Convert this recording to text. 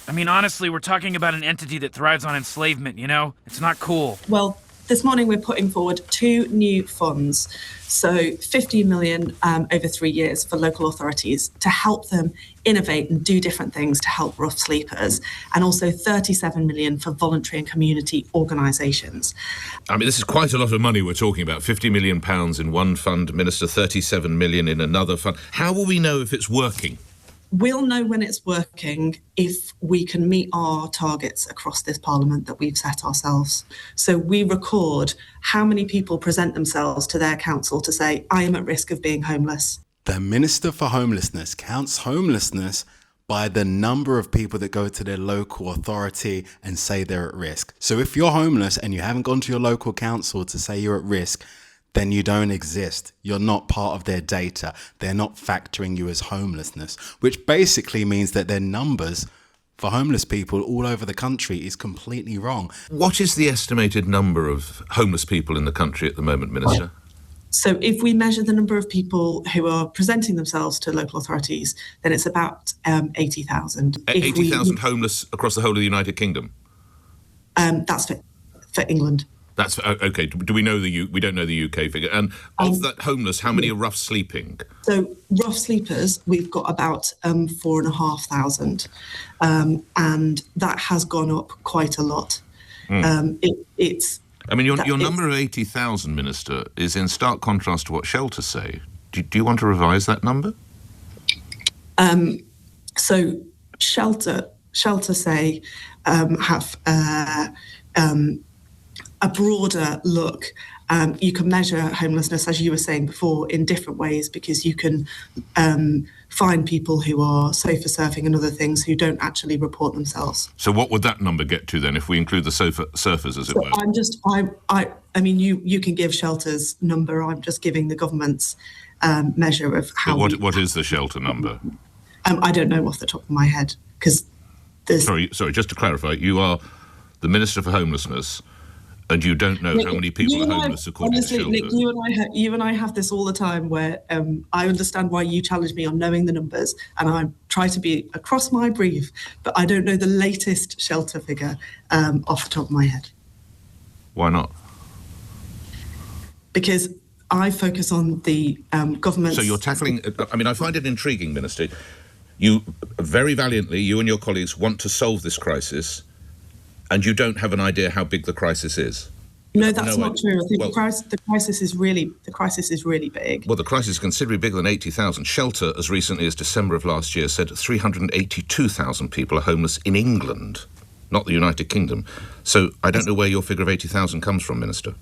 I mean, honestly, we're talking about an entity that thrives on enslavement, you know? It's not cool. Well, this morning we're putting forward 2 new funds, so 15 million over 3 years for local authorities to help them innovate and do different things to help rough sleepers, and also 37 million for voluntary and community organisations. I mean, this is quite a lot of money we're talking about. £50 million in one fund, Minister, 37 million in another fund. How will we know if it's working? We'll know when it's working if we can meet our targets across this Parliament that we've set ourselves. So we record how many people present themselves to their council to say, I am at risk of being homeless. The Minister for Homelessness counts homelessness by the number of people that go to their local authority and say they're at risk. So if you're homeless and you haven't gone to your local council to say you're at risk, then you don't exist. You're not part of their data. They're not factoring you as homelessness, which basically means that their numbers for homeless people all over the country is completely wrong. What is the estimated number of homeless people in the country at the moment, Minister? So if we measure the number of people who are presenting themselves to local authorities, then it's about 80,000. 80,000 homeless across the whole of the United Kingdom? That's for England. That's okay. Do we know we don't know the UK figure? And of that homeless, how many are rough sleeping? So rough sleepers, we've got about 4,500, and that has gone up quite a lot. It's. I mean, your number of 80,000, Minister, is in stark contrast to what shelters say. Do you want to revise that number? So shelter say have a broader look. You can measure homelessness, as you were saying before, in different ways, because you can find people who are sofa surfing and other things who don't actually report themselves. So what would that number get to then if we include the sofa surfers, as it were? I mean, you can give shelter's number. I'm just giving the government's measure of how. But what is the shelter number? I don't know off the top of my head, because there's. Sorry. Just to clarify, you are the Minister for Homelessness. And you don't know how many people are homeless according to shelter. Nick, you and I have this all the time where I understand why you challenge me on knowing the numbers, and I try to be across my brief, but I don't know the latest shelter figure off the top of my head. Why not? Because I focus on the government. So you're tackling... I mean, I find it intriguing, Minister. You very valiantly, you and your colleagues, want to solve this crisis, and you don't have an idea how big the crisis is. No, that's not true. I think the crisis is really big. Well, the crisis is considerably bigger than 80,000. Shelter, as recently as December of last year, said 382,000 people are homeless in England, not the United Kingdom. So I don't know where your figure of 80,000 comes from, Minister.